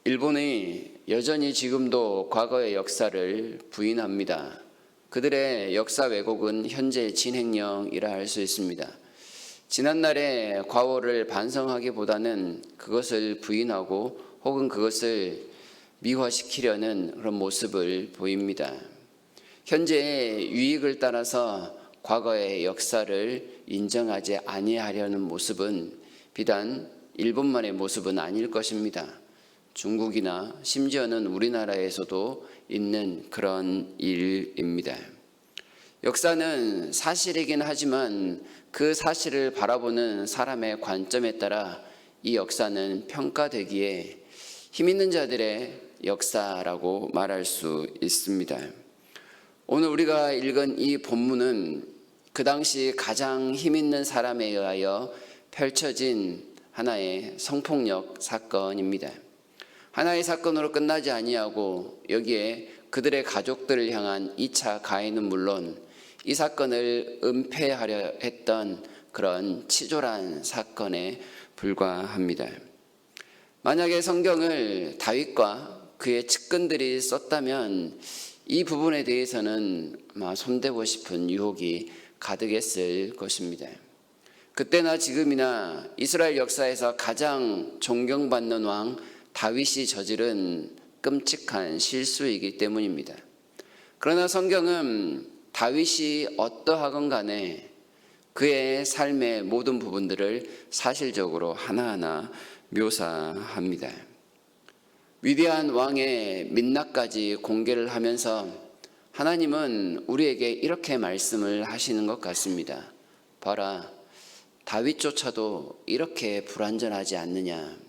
일본이 여전히 지금도 과거의 역사를 부인합니다. 그들의 역사 왜곡은 현재 진행형이라 할 수 있습니다. 지난날의 과오를 반성하기보다는 그것을 부인하고 혹은 그것을 미화시키려는 그런 모습을 보입니다. 현재의 유익을 따라서 과거의 역사를 인정하지 아니하려는 모습은 비단 일본만의 모습은 아닐 것입니다. 중국이나 심지어는 우리나라에서도 있는 그런 일입니다. 역사는 사실이긴 하지만 그 사실을 바라보는 사람의 관점에 따라 이 역사는 평가되기에 힘 있는 자들의 역사라고 말할 수 있습니다. 오늘 우리가 읽은 이 본문은 그 당시 가장 힘 있는 사람에 의하여 펼쳐진 하나의 성폭력 사건입니다. 하나의 사건으로 끝나지 아니하고 여기에 그들의 가족들을 향한 2차 가해는 물론 이 사건을 은폐하려 했던 그런 치졸한 사건에 불과합니다. 만약에 성경을 다윗과 그의 측근들이 썼다면 이 부분에 대해서는 아마 손대고 싶은 유혹이 가득했을 것입니다. 그때나 지금이나 이스라엘 역사에서 가장 존경받는 왕 다윗이 저지른 끔찍한 실수이기 때문입니다. 그러나 성경은 다윗이 어떠하건 간에 그의 삶의 모든 부분들을 사실적으로 하나하나 묘사합니다. 위대한 왕의 민낯까지 공개를 하면서 하나님은 우리에게 이렇게 말씀을 하시는 것 같습니다. 봐라, 다윗조차도 이렇게 불완전하지 않느냐.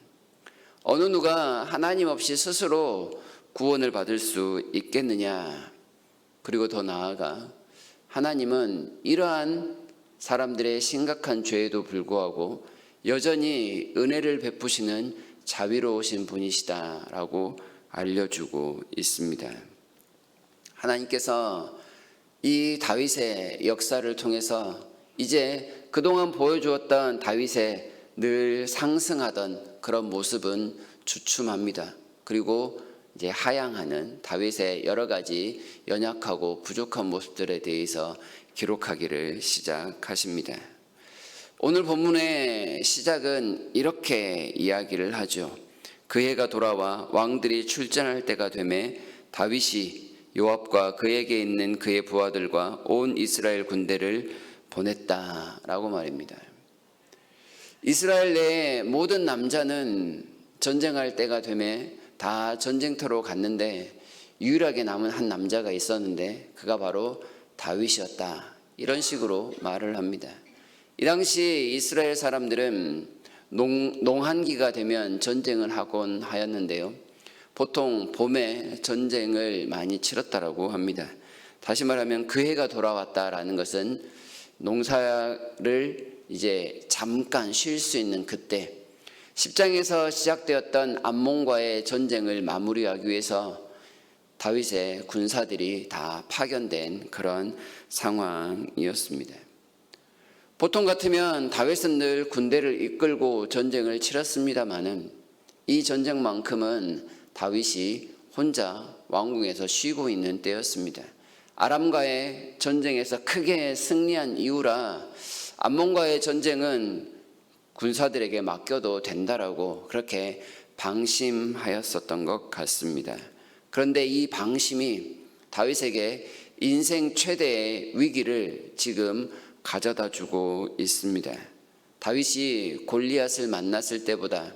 어느 누가 하나님 없이 스스로 구원을 받을 수 있겠느냐. 그리고 더 나아가 하나님은 이러한 사람들의 심각한 죄에도 불구하고 여전히 은혜를 베푸시는 자비로우신 분이시다라고 알려주고 있습니다. 하나님께서 이 다윗의 역사를 통해서 이제 그동안 보여주었던 다윗의 늘 상승하던 그런 모습은 주춤합니다. 그리고 이제 하향하는 다윗의 여러 가지 연약하고 부족한 모습들에 대해서 기록하기를 시작하십니다. 오늘 본문의 시작은 이렇게 이야기를 하죠. 그 해가 돌아와 왕들이 출전할 때가 되매 다윗이 요압과 그에게 있는 그의 부하들과 온 이스라엘 군대를 보냈다라고 말입니다. 이스라엘 내의 모든 남자는 전쟁할 때가 되매 다 전쟁터로 갔는데 유일하게 남은 한 남자가 있었는데 그가 바로 다윗이었다. 이런 식으로 말을 합니다. 이 당시 이스라엘 사람들은 농한기가 되면 전쟁을 하곤 하였는데요. 보통 봄에 전쟁을 많이 치렀다라고 합니다. 다시 말하면 그 해가 돌아왔다라는 것은 농사를 이제 잠깐 쉴 수 있는 그때 10장에서 시작되었던 암몬과의 전쟁을 마무리하기 위해서 다윗의 군사들이 다 파견된 그런 상황이었습니다. 보통 같으면 다윗은 늘 군대를 이끌고 전쟁을 치렀습니다마는 이 전쟁만큼은 다윗이 혼자 왕궁에서 쉬고 있는 때였습니다. 아람과의 전쟁에서 크게 승리한 이후라 암몬과의 전쟁은 군사들에게 맡겨도 된다라고 그렇게 방심하였었던 것 같습니다. 그런데 이 방심이 다윗에게 인생 최대의 위기를 지금 가져다 주고 있습니다. 다윗이 골리앗을 만났을 때보다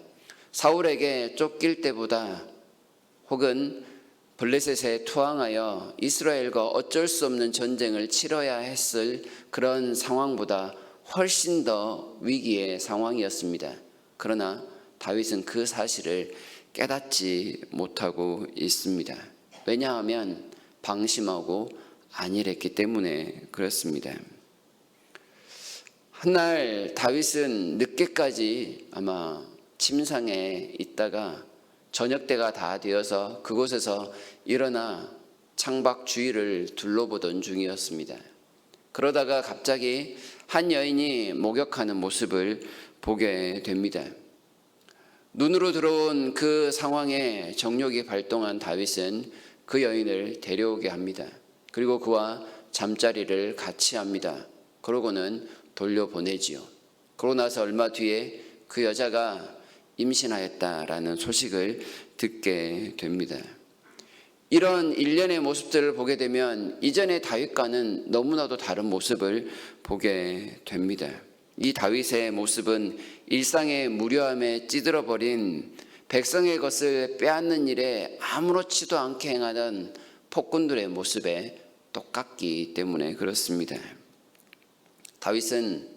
사울에게 쫓길 때보다 혹은 블레셋에 투항하여 이스라엘과 어쩔 수 없는 전쟁을 치러야 했을 그런 상황보다 훨씬 더 위기의 상황이었습니다. 그러나 다윗은 그 사실을 깨닫지 못하고 있습니다. 왜냐하면 방심하고 안일했기 때문에 그렇습니다. 한날 다윗은 늦게까지 아마 침상에 있다가 저녁 때가 다 되어서 그곳에서 일어나 창밖 주위를 둘러보던 중이었습니다. 그러다가 갑자기 한 여인이 목욕하는 모습을 보게 됩니다. 눈으로 들어온 그 상황에 정욕이 발동한 다윗은 그 여인을 데려오게 합니다. 그리고 그와 잠자리를 같이 합니다. 그러고는 돌려보내지요. 그러고 나서 얼마 뒤에 그 여자가 임신하였다라는 소식을 듣게 됩니다. 이런 일련의 모습들을 보게 되면 이전의 다윗과는 너무나도 다른 모습을 보게 됩니다. 이 다윗의 모습은 일상의 무료함에 찌들어버린 백성의 것을 빼앗는 일에 아무렇지도 않게 행하던 폭군들의 모습에 똑같기 때문에 그렇습니다. 다윗은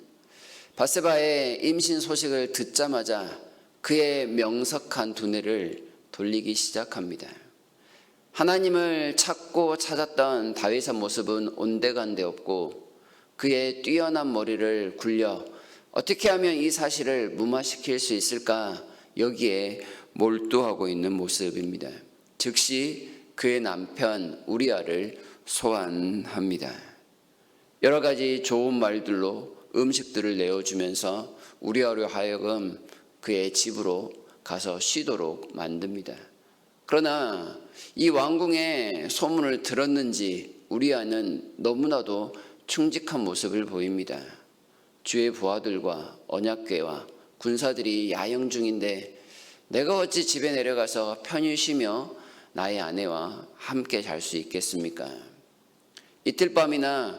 밧세바의 임신 소식을 듣자마자 그의 명석한 두뇌를 돌리기 시작합니다. 하나님을 찾고 찾았던 다윗의 모습은 온데간데 없고 그의 뛰어난 머리를 굴려 어떻게 하면 이 사실을 무마시킬 수 있을까 여기에 몰두하고 있는 모습입니다. 즉시 그의 남편 우리아를 소환합니다. 여러 가지 좋은 말들로 음식들을 내어주면서 우리아로 하여금 그의 집으로 가서 쉬도록 만듭니다. 그러나 이 왕궁의 소문을 들었는지 우리아는 너무나도 충직한 모습을 보입니다. 주의 부하들과 언약궤와 군사들이 야영 중인데 내가 어찌 집에 내려가서 편히 쉬며 나의 아내와 함께 잘 수 있겠습니까? 이틀 밤이나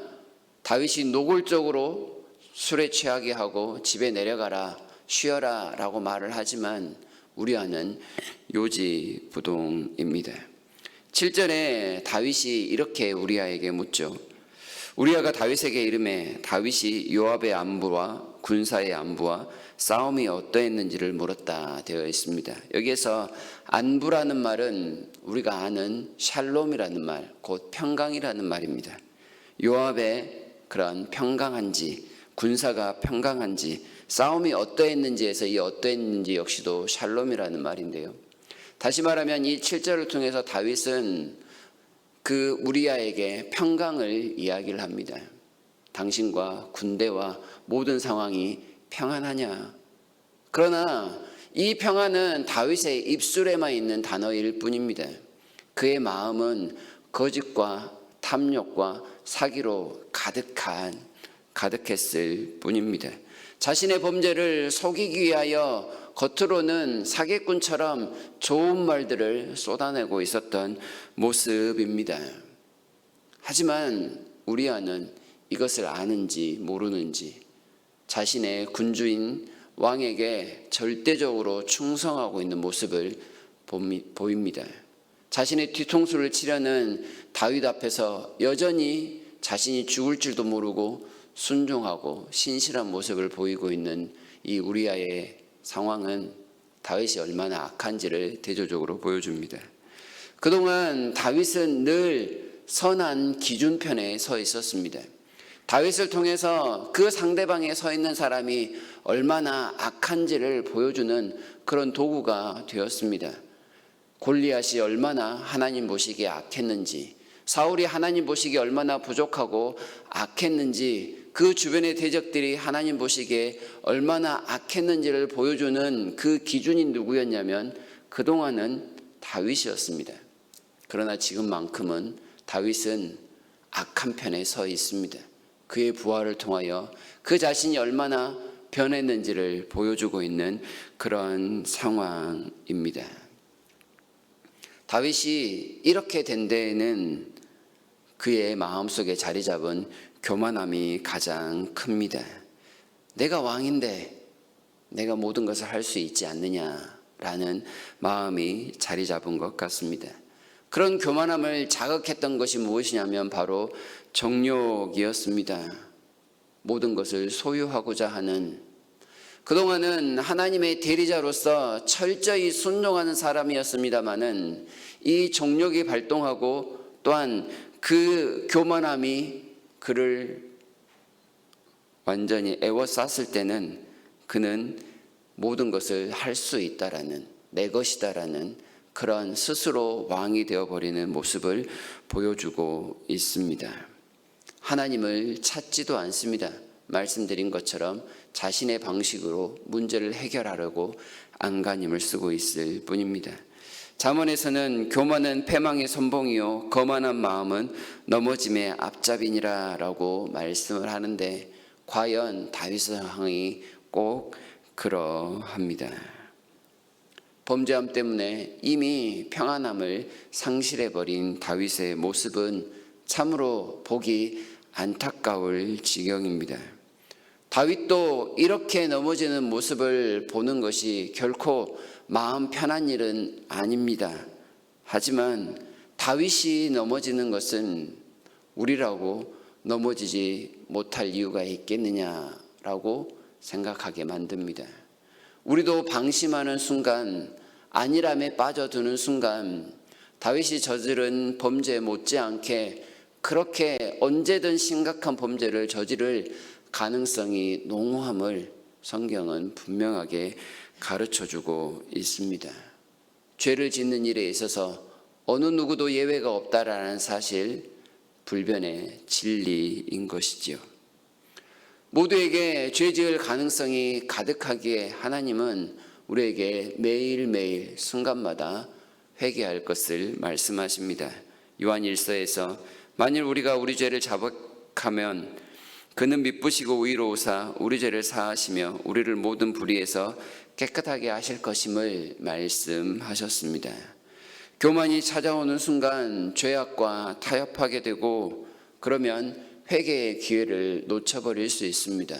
다윗이 노골적으로 술에 취하게 하고 집에 내려가라 쉬어라 라고 말을 하지만 우리아는 요지부동입니다. 7절에 다윗이 이렇게 우리아에게 묻죠. 우리아가 다윗에게 이르매 다윗이 요압의 안부와 군사의 안부와 싸움이 어떠했는지를 물었다 되어 있습니다. 여기에서 안부라는 말은 우리가 아는 샬롬이라는 말, 곧 평강이라는 말입니다. 요압의 그런 평강한지 군사가 평강한지 싸움이 어떠했는지에서 이 어떠했는지 역시도 샬롬이라는 말인데요. 다시 말하면 이 7절을 통해서 다윗은 그 우리아에게 평강을 이야기를 합니다. 당신과 군대와 모든 상황이 평안하냐? 그러나 이 평안은 다윗의 입술에만 있는 단어일 뿐입니다. 그의 마음은 거짓과 탐욕과 사기로 가득했을 뿐입니다. 자신의 범죄를 속이기 위하여 겉으로는 사기꾼처럼 좋은 말들을 쏟아내고 있었던 모습입니다. 하지만 우리아는 이것을 아는지 모르는지 자신의 군주인 왕에게 절대적으로 충성하고 있는 모습을 보입니다. 자신의 뒤통수를 치려는 다윗 앞에서 여전히 자신이 죽을 줄도 모르고 순종하고 신실한 모습을 보이고 있는 이 우리아의 상황은 다윗이 얼마나 악한지를 대조적으로 보여줍니다. 그동안 다윗은 늘 선한 기준편에 서 있었습니다. 다윗을 통해서 그 상대방에 서 있는 사람이 얼마나 악한지를 보여주는 그런 도구가 되었습니다. 골리앗이 얼마나 하나님 보시기에 악했는지, 사울이 하나님 보시기에 얼마나 부족하고 악했는지, 그 주변의 대적들이 하나님 보시기에 얼마나 악했는지를 보여주는 그 기준이 누구였냐면 그동안은 다윗이었습니다. 그러나 지금만큼은 다윗은 악한 편에 서 있습니다. 그의 부활을 통하여 그 자신이 얼마나 변했는지를 보여주고 있는 그런 상황입니다. 다윗이 이렇게 된 데에는 그의 마음속에 자리 잡은 교만함이 가장 큽니다. 내가 왕인데 내가 모든 것을 할 수 있지 않느냐라는 마음이 자리 잡은 것 같습니다. 그런 교만함을 자극했던 것이 무엇이냐면 바로 정욕이었습니다. 모든 것을 소유하고자 하는, 그동안은 하나님의 대리자로서 철저히 순종하는 사람이었습니다마는 이 정욕이 발동하고 또한 그 교만함이 그를 완전히 애워쌌을 때는 그는 모든 것을 할 수 있다라는, 내 것이다라는 그런 스스로 왕이 되어버리는 모습을 보여주고 있습니다. 하나님을 찾지도 않습니다. 말씀드린 것처럼 자신의 방식으로 문제를 해결하려고 안간힘을 쓰고 있을 뿐입니다. 잠언에서는 교만은 패망의 선봉이요 거만한 마음은 넘어짐의 앞잡이니라 라고 말씀을 하는데, 과연 다윗의 상황이 꼭 그러합니다. 범죄함 때문에 이미 평안함을 상실해버린 다윗의 모습은 참으로 보기 안타까울 지경입니다. 다윗도 이렇게 넘어지는 모습을 보는 것이 결코 마음 편한 일은 아닙니다. 하지만 다윗이 넘어지는 것은 우리라고 넘어지지 못할 이유가 있겠느냐라고 생각하게 만듭니다. 우리도 방심하는 순간, 안일함에 빠져드는 순간 다윗이 저지른 범죄 못지않게 그렇게 언제든 심각한 범죄를 저지를 가능성이 농후함을 성경은 분명하게 가르쳐주고 있습니다. 죄를 짓는 일에 있어서 어느 누구도 예외가 없다라는 사실, 불변의 진리인 것이지요. 모두에게 죄 지을 가능성이 가득하기에 하나님은 우리에게 매일매일 순간마다 회개할 것을 말씀하십니다. 요한 1서에서 만일 우리가 우리 죄를 자복하면 그는 미쁘시고 의로우사 우리 죄를 사하시며 우리를 모든 불의에서 깨끗하게 하실 것임을 말씀하셨습니다. 교만이 찾아오는 순간 죄악과 타협하게 되고, 그러면 회개의 기회를 놓쳐버릴 수 있습니다.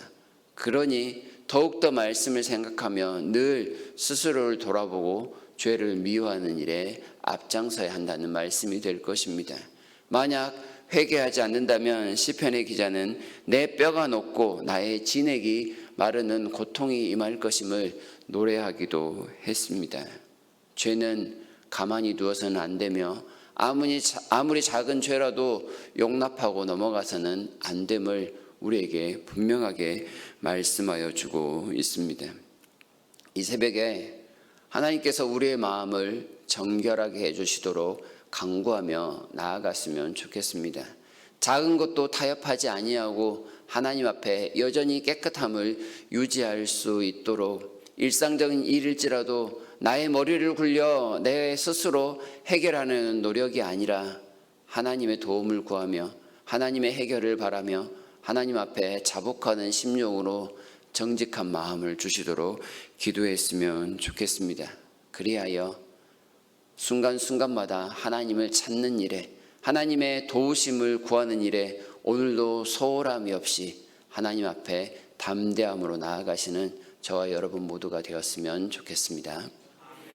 그러니 더욱더 말씀을 생각하며 늘 스스로를 돌아보고 죄를 미워하는 일에 앞장서야 한다는 말씀이 될 것입니다. 만약 회개하지 않는다면 시편의 기자는 내 뼈가 녹고 나의 진액이 마르는 고통이 임할 것임을 노래하기도 했습니다. 죄는 가만히 두어서는 안 되며 아무리 작은 죄라도 용납하고 넘어가서는 안 됨을 우리에게 분명하게 말씀하여 주고 있습니다. 이 새벽에 하나님께서 우리의 마음을 정결하게 해주시도록 간구하며 나아갔으면 좋겠습니다. 작은 것도 타협하지 아니하고 하나님 앞에 여전히 깨끗함을 유지할 수 있도록, 일상적인 일일지라도 나의 머리를 굴려 내 스스로 해결하는 노력이 아니라 하나님의 도움을 구하며 하나님의 해결을 바라며 하나님 앞에 자복하는 심령으로 정직한 마음을 주시도록 기도했으면 좋겠습니다. 그리하여 순간순간마다 하나님을 찾는 일에, 하나님의 도우심을 구하는 일에 오늘도 소홀함이 없이 하나님 앞에 담대함으로 나아가시는 저와 여러분 모두가 되었으면 좋겠습니다.